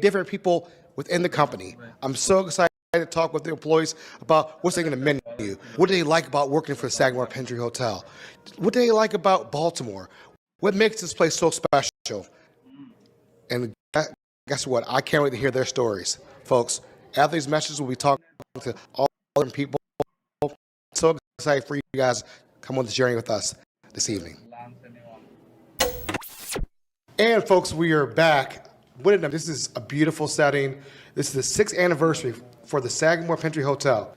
different people within the company. I'm so excited to talk with the employees about what's they going to menu, what do they like about working for the Sagamore Pendry Hotel, what do they like about Baltimore, what makes this place so special. And guess what? I can't wait to hear their stories, folks. After these messages, we'll be talking to all different people. So excited for you guys to come on this journey with us this evening. And folks, we are back. This is a beautiful setting. This is the 6th anniversary for the Sagamore Pendry Hotel.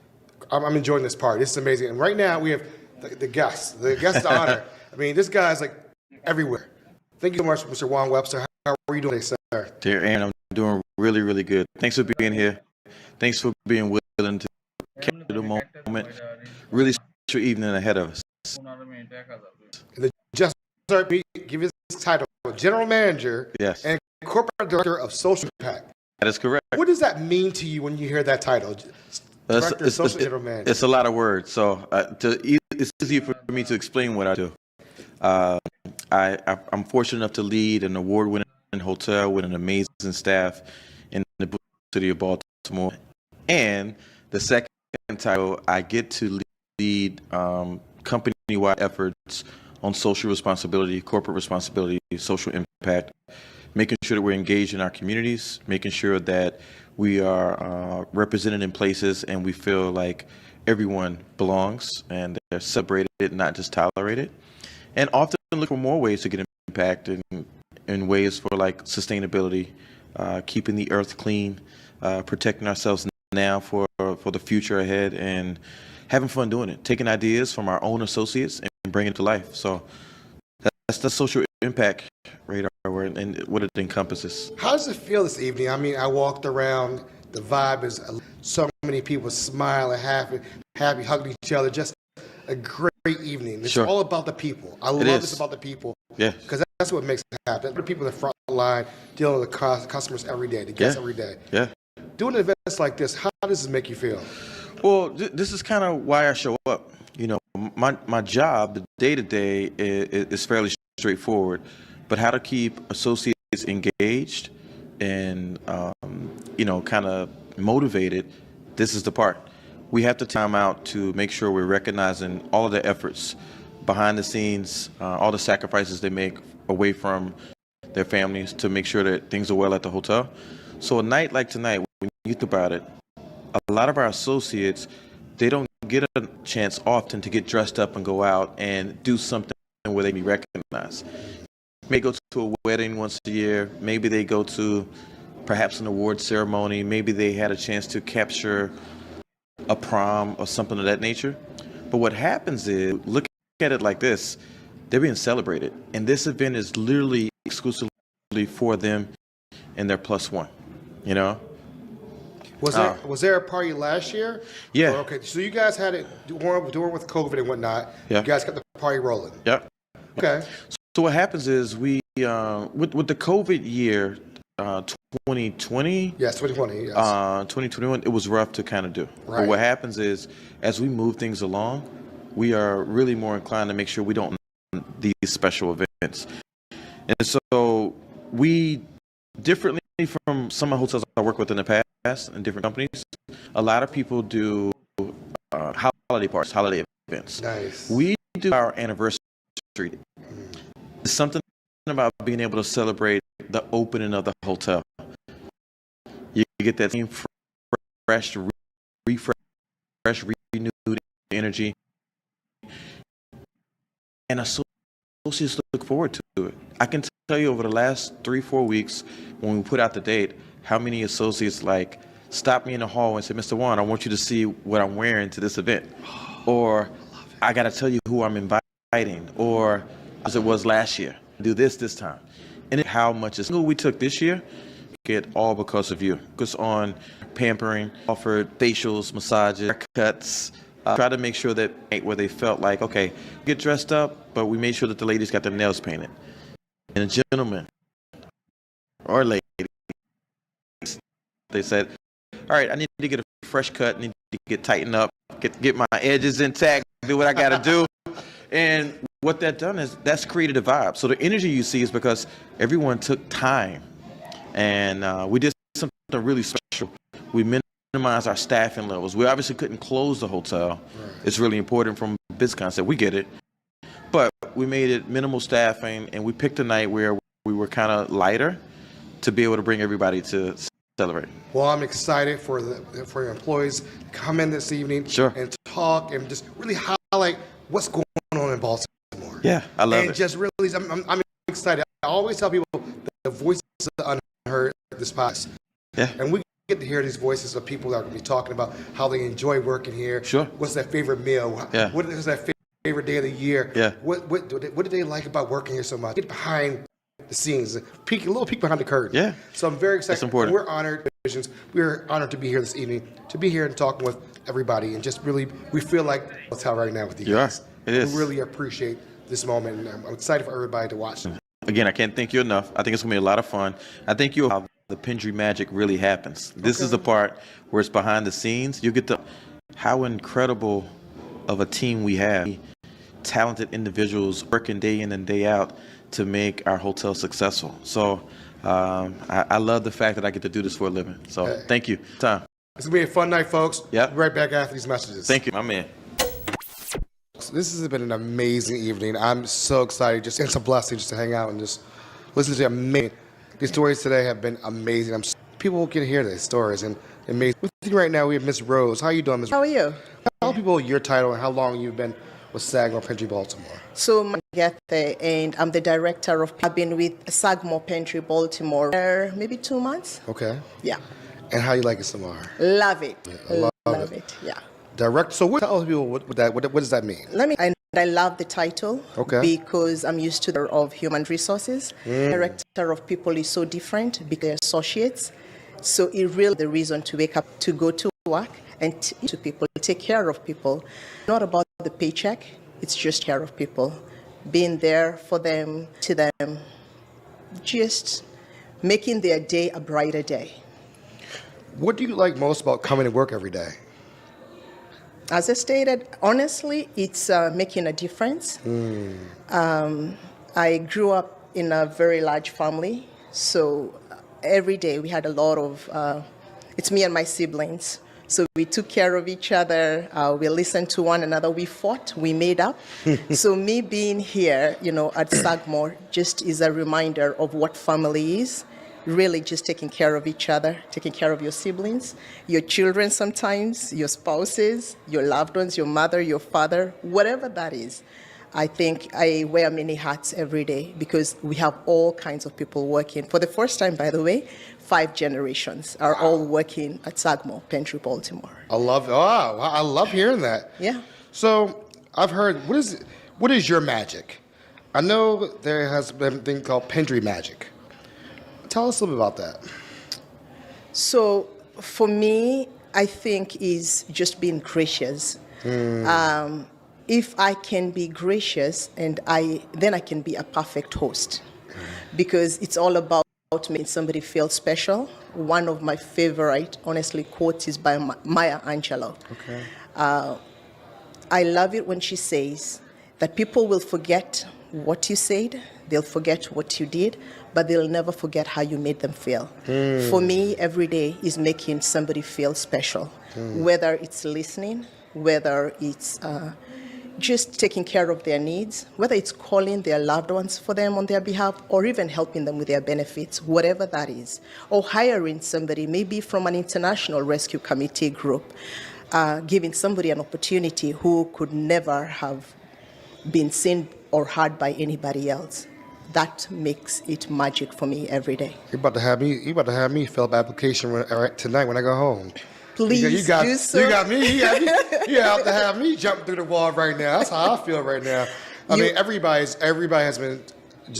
I'm enjoying this part. This is amazing. And right now we have the guest of honor. I mean, this guy's like everywhere. Thank you so much, Mr. Juan Webster. How are you doing today, sir? Dear Aaron, I'm doing really, really good. Thanks for being here. Thanks for being willing to capture the moment. Really special evening ahead of us. And just give you this title, General Manager and Corporate Director of Social Impact. That is correct. What does that mean to you when you hear that title? Director of Social General Manager. It's a lot of words, so it's easy for me to explain what I do. I'm fortunate enough to lead an award-winning hotel with an amazing staff in the city of Baltimore. And the second title, I get to lead company-wide efforts on social responsibility, corporate responsibility, social impact, making sure that we're engaged in our communities, making sure that we are represented in places and we feel like everyone belongs and they're celebrated, not just tolerated. And often look for more ways to get impact in ways for like sustainability, keeping the earth clean, protecting ourselves now for the future ahead, and having fun doing it, taking ideas from our own associates and bringing it to life. So that's the social impact radar and what it encompasses. How does it feel this evening? I mean, I walked around, the vibe is so many people smiling, happy, hugging each other, just a great evening. It's all about the people. I love this about the people. Yeah. Because that's what makes it happen. The people in the front line dealing with the customers every day, the guests every day. Yeah. Doing events like this, how does this make you feel? Well, this is kind of why I show up. You know, my job, the day-to-day, is fairly straightforward, but how to keep associates engaged and, kind of motivated, this is the part. We have to time out to make sure we're recognizing all of the efforts behind the scenes, all the sacrifices they make away from their families to make sure that things are well at the hotel. So a night like tonight, when you think about it, a lot of our associates, they don't get a chance often to get dressed up and go out and do something where they be recognized. May go to a wedding once a year, maybe they go to perhaps an award ceremony, maybe they had a chance to capture a prom or something of that nature. But what happens is, look at it like this, they're being celebrated. And this event is literally exclusively for them and their +1, you know? Was there a party last year? Yeah. Okay, so you guys had it during with COVID and whatnot. Yeah. You guys kept the party rolling. Yep. Okay. So what happens is we, with the COVID year, 2020. Yes, 2020. Yes. 2021, it was rough to kind of do. Right. But what happens is, as we move things along, we are really more inclined to make sure we don't these special events. And so we, differently from some of the hotels I work with in the past and different companies, a lot of people do holiday parties, holiday events. Nice. We do our anniversary. It's something about being able to celebrate the opening of the hotel. You get that same fresh, renewed energy. And associates look forward to it. I can tell you over the last 3-4 weeks, when we put out the date, how many associates stopped me in the hall and said, Mr. Juan, I want you to see what I'm wearing to this event. Or I got to tell you who I'm inviting. Or as it was last year, do this time. And how much is we took this year, get all because of you. Focus on pampering, offered facials, massages, haircuts, try to make sure that where they felt like, okay, get dressed up, but we made sure that the ladies got their nails painted. And the gentlemen or ladies, they said, all right, I need to get a fresh cut, I need to get tightened up, get my edges intact, do what I got to do. And what that done is that's created a vibe. So the energy you see is because everyone took time. And we did something really special. We minimized our staffing levels. We obviously couldn't close the hotel. Right. It's really important from a business concept. We get it. But we made it minimal staffing, and we picked a night where we were kind of lighter to be able to bring everybody to celebrate. Well, I'm excited for your employees to come in this evening and talk and just really highlight what's going on in Baltimore. Yeah, I love it. And just really, I'm excited. I always tell people the voices are unheard this past. Yeah. And we get to hear these voices of people that are going to be talking about how they enjoy working here. Sure. What's their favorite meal? Yeah. What is their favorite day of the year? Yeah. What do they like about working here so much? Get behind the scenes, a little peek behind the curtain. Yeah. So I'm very excited. That's important. We're honored. We're honored to be here this evening, to be here and talking with everybody, and just really, we feel like hotel right now with you guys. It is. We really appreciate this moment, and I'm excited for everybody to watch. Again, I can't thank you enough. I think it's going to be a lot of fun. I think how the Pendry magic really happens. This is the part where it's behind the scenes. You get how incredible of a team we have. Talented individuals working day in and day out to make our hotel successful. So I love the fact that I get to do this for a living. So thank you. Tom. It's going to be a fun night, folks. Yeah. Be right back after these messages. Thank you, my man. This has been an amazing evening. I'm so excited. It's a blessing just to hang out and just listen to amazing. These stories today have been amazing. People can hear these stories and amazing. With you right now, we have Miss Rose. How are you doing, Miss Rose? How are you? Tell people your title and how long you've been with Sagamore Pendry Baltimore. So, Amanda Santiago, and I'm the director of. I've been with Sagamore Pendry Baltimore maybe 2 months. Okay. Yeah. And how you like it so far? Love it. Yeah, love it. Yeah. Direct. So, tell people what does that mean? I love the title. Okay. Because I'm used to the of human resources. Director of people is so different because they're associates. So it really the reason to wake up, to go to work, and to people, take care of people. Not about the paycheck. It's just care of people, being there for them, to them, just making their day a brighter day. What do you like most about coming to work every day? As I stated, honestly, it's making a difference. I grew up in a very large family, so every day we had a lot of, it's me and my siblings. So we took care of each other, we listened to one another, we fought, we made up. So me being here, at Sagamore just is a reminder of what family is. Really just taking care of each other, taking care of your siblings, your children sometimes, your spouses, your loved ones, your mother, your father, whatever that is. I think I wear many hats every day because we have all kinds of people working. For the first time, by the way, 5 generations are all working at Sagamore Pendry Baltimore. I love hearing that. Yeah. So I've heard, what is your magic? I know there has been a thing called Pendry magic. Tell us a little bit about that. So for me, I think is just being gracious. If I can be gracious, then I can be a perfect host, because it's all about making somebody feel special. One of my favorite, honestly, quotes is by Maya Angelou. Okay. I love it when she says that people will forget what you said, they'll forget what you did, but they'll never forget how you made them feel. For me, every day is making somebody feel special, whether it's listening, whether it's just taking care of their needs, whether it's calling their loved ones for them on their behalf, or even helping them with their benefits, whatever that is, or hiring somebody, maybe from an international rescue committee group, giving somebody an opportunity who could never have been seen or heard by anybody else. That makes it magic for me every day. You're about to have me fill up application tonight when I go home. Please do so. You got me. You have to have me jump through the wall right now. That's how I feel right now. I mean, everybody has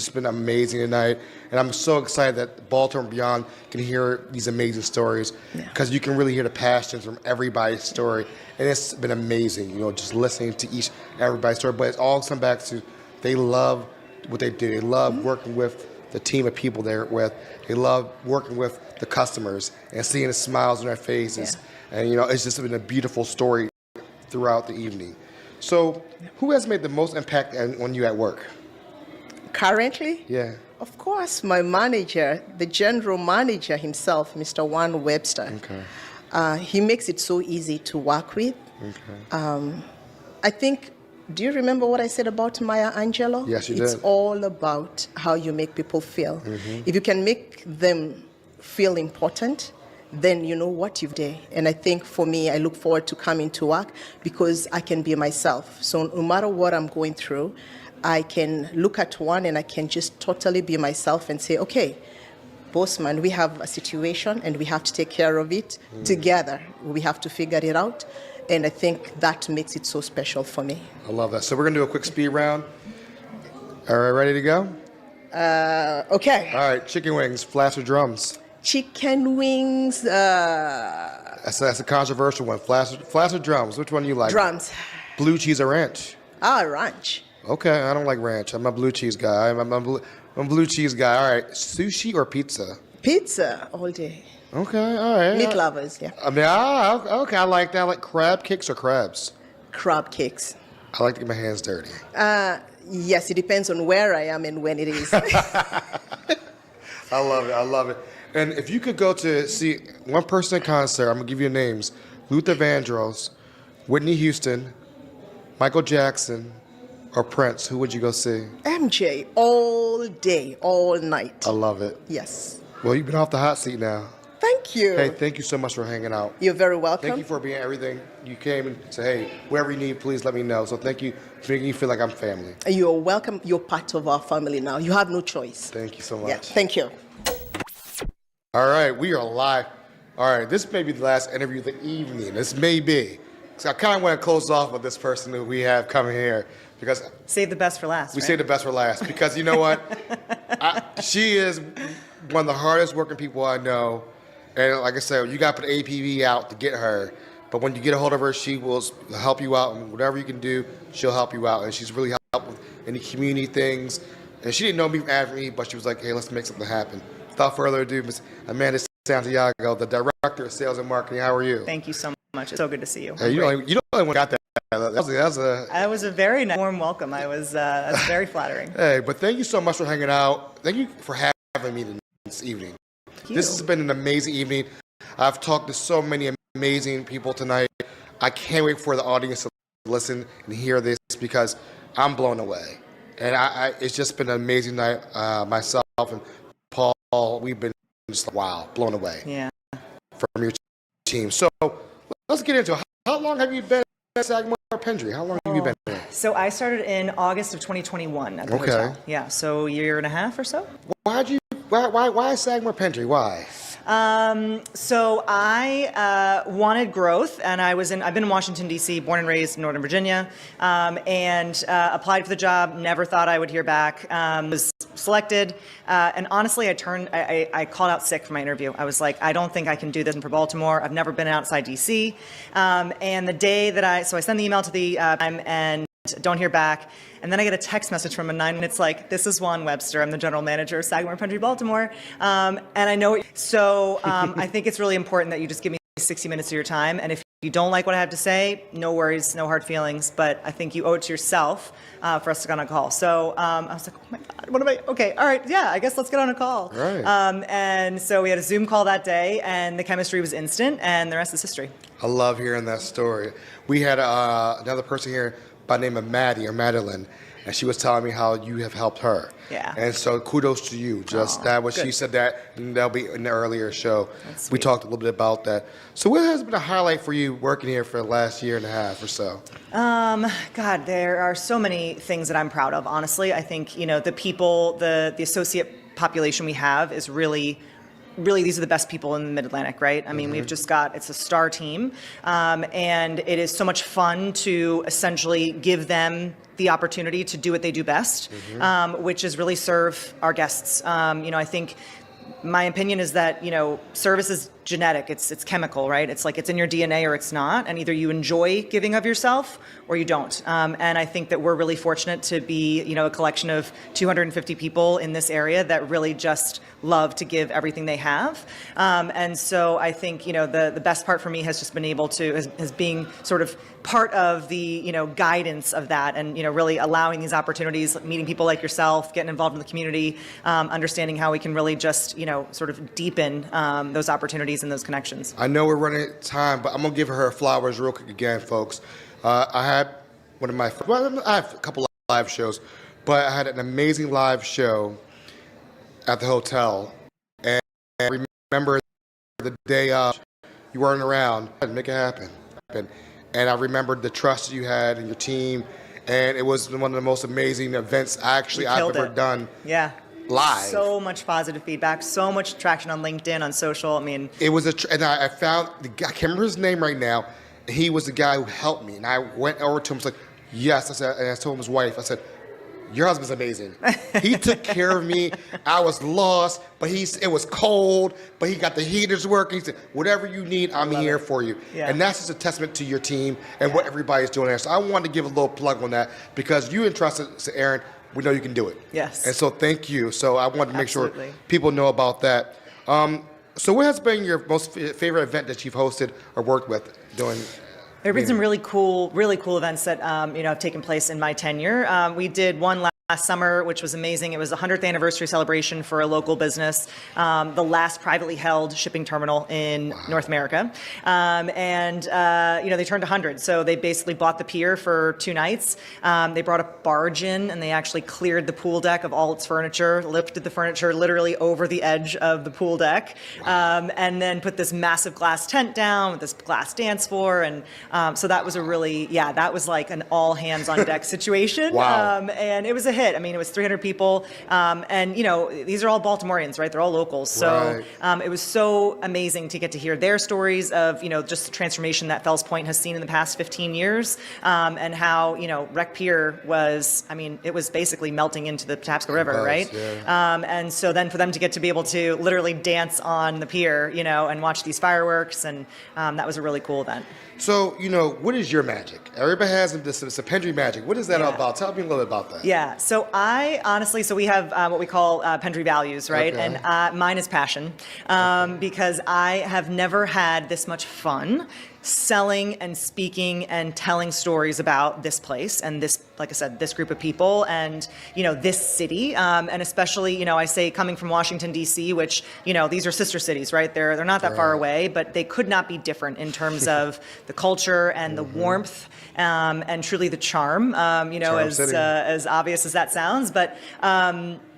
been amazing tonight, and I'm so excited that Baltimore and beyond can hear these amazing stories, because you can really hear the passion from everybody's story, and it's been amazing. Just listening to everybody's story, but it all comes back to they love what they do. They love working with the team of people they're with. They love working with the customers and seeing the smiles on their faces. And, it's just been a beautiful story throughout the evening. So who has made the most impact on you at work? Currently? Yeah. Of course, my manager, the general manager himself, Mr. Juan Webster. Okay. He makes it so easy to work with. Okay. I think, do you remember what I said about Maya Angelou? Yes, you It's did. all about how you make people feel. If you can make them feel important, then you know what you've done. And I think for me, I look forward to coming to work because I can be myself. So no matter what I'm going through, I can look at one and I can just totally be myself and say, okay, bossman, we have a situation and we have to take care of it together. We have to figure it out. And I think that makes it so special for me. I love that. So we're going to do a quick speed round. All right, ready to go? Okay. All right, chicken wings, flats or drums? Chicken wings, That's a controversial one. Flats or drums? Which one do you like? drums. Blue cheese or ranch? Ranch. Okay, I don't like ranch. I'm a blue cheese guy. I'm a blue cheese guy. All right, sushi or pizza? Pizza all day. Okay, all right. Meat lovers, yeah. I mean, okay, I like that. I like crab cakes or crabs? Crab cakes. I like to get my hands dirty. Yes, it depends on where I am and when it is. I love it. I love it. And if you could go to see one person in concert, I'm going to give you names. Luther Vandross, Whitney Houston, Michael Jackson, or Prince. Who would you go see? MJ, all day, all night. I love it. Yes. Well, you've been off the hot seat now. Thank you. Hey, thank you so much for hanging out. You're very welcome. Thank you for being everything. You came and said, hey, wherever you need, please let me know. So thank you for making me feel like I'm family. You're welcome. You're part of our family now. You have no choice. Thank you so much. Yeah, thank you. All right, we are live. All right, this may be the last interview of the evening. This may be. So I kind of want to close off with this person that we have coming here because Save the best for last. we right? say the best for last. Because you know what? She is one of the hardest working people I know. And like I said, you got to put APV out to get her. But when you get a hold of her, she will help you out. And whatever you can do, she'll help you out. And she's really helped with any community things. And she didn't know me from Africa, but she was like, hey, let's make something happen. Without further ado, Ms. Amanda Santiago, the Director of Sales and Marketing. How are you? Thank you so much. It's so good to see you. Hey, you don't only one got that. That was a very warm welcome. That's very flattering. Hey, but thank you so much for hanging out. Thank you for having me this evening. This has been an amazing evening. I've talked to so many amazing people tonight. I can't wait for the audience to listen and hear this because I'm blown away. And it's just been an amazing night. Myself and Paul, we've been just wow, blown away Yeah. from your team. So let's get into it. How long have you been at Sagamore Pendry? How long have you been there? So I started in August of 2021 at the Okay. hotel. Yeah. So a year and a half or so. Why Sagamore Pendry? Why? So I wanted growth, and I've been in Washington D.C., born and raised in Northern Virginia, and applied for the job. Never thought I would hear back. Was selected, and honestly, I called out sick for my interview. I was like, I don't think I can do this for Baltimore. I've never been outside D.C. And the day that I send the email to the time and don't hear back. And then I get a text message from a 9 minutes like, this is Juan Webster. I'm the general manager of Sagamore Pendry, Baltimore. And I know, so I think it's really important that you just give me 60 minutes of your time. And if you don't like what I have to say, no worries, no hard feelings. But I think you owe it to yourself for us to get on a call. So I was like, oh my God, what am I? Okay, all right, yeah, I guess let's get on a call. Right. And so we had a Zoom call that day, and the chemistry was instant, and the rest is history. I love hearing that story. We had another person here by the name of Maddie or Madeline, and she was telling me how you have helped her. Yeah. And so kudos to you. Just that was good. she said that, and that'll be in the earlier show. That's We sweet. talked a little bit about that. So what has been a highlight for you working here for the last year and a half or so? God, there are so many things that I'm proud of, honestly. I think, the people, the associate population we have is really these are the best people in the Mid-Atlantic, right? I mean, we've just it's a star team, and it is so much fun to essentially give them the opportunity to do what they do best, which is really serve our guests. I think my opinion is that, service is genetic. It's chemical, right? It's like it's in your DNA or it's not. And either you enjoy giving of yourself or you don't. And I think that we're really fortunate to be, a collection of 250 people in this area that really just love to give everything they have. And so I think, the best part for me has just been able to, has being sort of part of the, guidance of that and, really allowing these opportunities, meeting people like yourself, getting involved in the community, understanding how we can really just, sort of deepen those opportunities and those connections. I know we're running out of time, but I'm going to give her flowers real quick again, folks. I had I have a couple of live shows, but I had an amazing live show at the hotel. And I remember the day you weren't around, I had to make it happen. And I remembered the trust you had in your team. And it was one of the most amazing events I've ever done. Yeah. Live. So much positive feedback, so much traction on LinkedIn, on social. I mean, it was and I found the guy, I can't remember his name right now. He was the guy who helped me, and I went over to him. I was like, "Yes," I said, and I told him his wife. I said, "Your husband's amazing. He took care of me. I was lost, but it was cold, but he got the heaters working. He said, whatever you need, I'm here for you." Yeah. And that's just a testament to your team and what everybody's doing there. So I wanted to give a little plug on that because you entrusted to Aaron. We know you can do it. Yes. And so thank you. So I wanted to make sure Absolutely. people know about that. So what has been your most favorite event that you've hosted or worked with doing? There have been some really cool events that have taken place in my tenure. We did one last summer, which was amazing. It was the 100th anniversary celebration for a local business, the last privately held shipping terminal in North America. They turned 100. So they basically bought the pier for 2 nights. They brought a barge in and they actually cleared the pool deck of all its furniture, lifted the furniture literally over the edge of the pool deck, and then put this massive glass tent down with this glass dance floor. And so that was that was like an all hands on deck situation. Wow. And it was a hit. I mean, it was 300 people. These are all Baltimoreans, right? They're all locals. So it was so amazing to get to hear their stories of, just the transformation that Fells Point has seen in the past 15 years and how, Wreck Pier was, it was basically melting into the Patapsco River, right? Yeah. And so then for them to be able to literally dance on the pier, and watch these fireworks, and that was a really cool event. So, what is your magic? Everybody has this Pendry magic. What is that all about? Tell me a little bit about that. Yeah. So we have what we call Pendry values, right? Okay. And mine is passion, because I have never had this much fun selling and speaking and telling stories about this place and this, like I said, this group of people and, this city. And especially, I say coming from Washington, D.C., which, these are sister cities, right? They're not that far away, but they could not be different in terms of the culture and the warmth and truly the charm, as obvious as that sounds.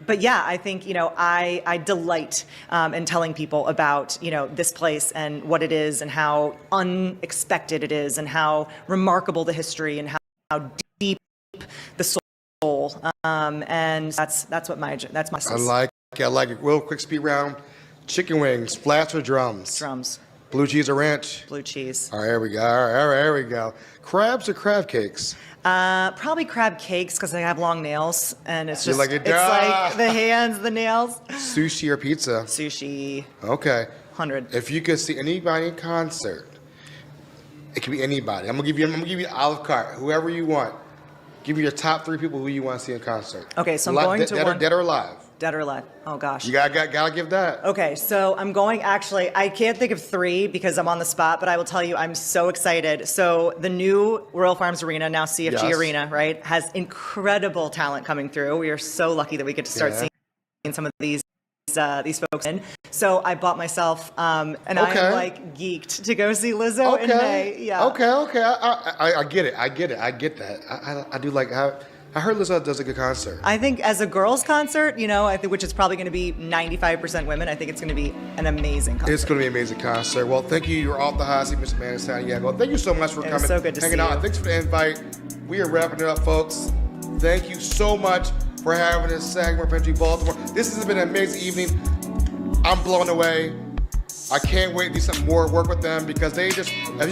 But yeah, I think, I delight in telling people about, this place and what it is and how unexpected it is and how remarkable the history and how deep the soul. And that's my I like it. Real quick speed round. Chicken wings, flats or drums? Drums. Blue cheese or ranch? Blue cheese. All right, here we go. All right, here we go. Crabs or crab cakes? Probably crab cakes because they have long nails and it's just like it? it's like the hands, the nails. Sushi or pizza? Sushi. Okay. 100. If you could see anybody in concert, it could be anybody. I'm gonna give you Olive Carte, whoever you want. Give me your top 3 people who you want to see in concert. Okay, so I'm going to one. Dead or alive? Dead or alive. Oh gosh. You gotta give that. Okay, so I'm going, actually, I can't think of 3 because I'm on the spot, but I will tell you, I'm so excited. So the new Royal Farms Arena, now CFG Yes. Arena, right, has incredible talent coming through. We are so lucky that we get to start seeing some of these folks in. So I bought myself, and I am like geeked to go see Lizzo in May. Yeah. Okay. I get it. I get that. I do like how. I heard Lizzo does a good concert. I think as a girls' concert, I think which is probably going to be 95% women, I think it's going to be an amazing concert. It's going to be an amazing concert. Well, thank you. You're off the hot seat, Miss Amanda Santiago. Thank you so much for coming. Was so good to hanging see out. you. And thanks for the invite. We are wrapping it up, folks. Thank you so much for having us, Sagamore Pantry, Baltimore. This has been an amazing evening. I'm blown away. I can't wait to do some more work with them because they just, as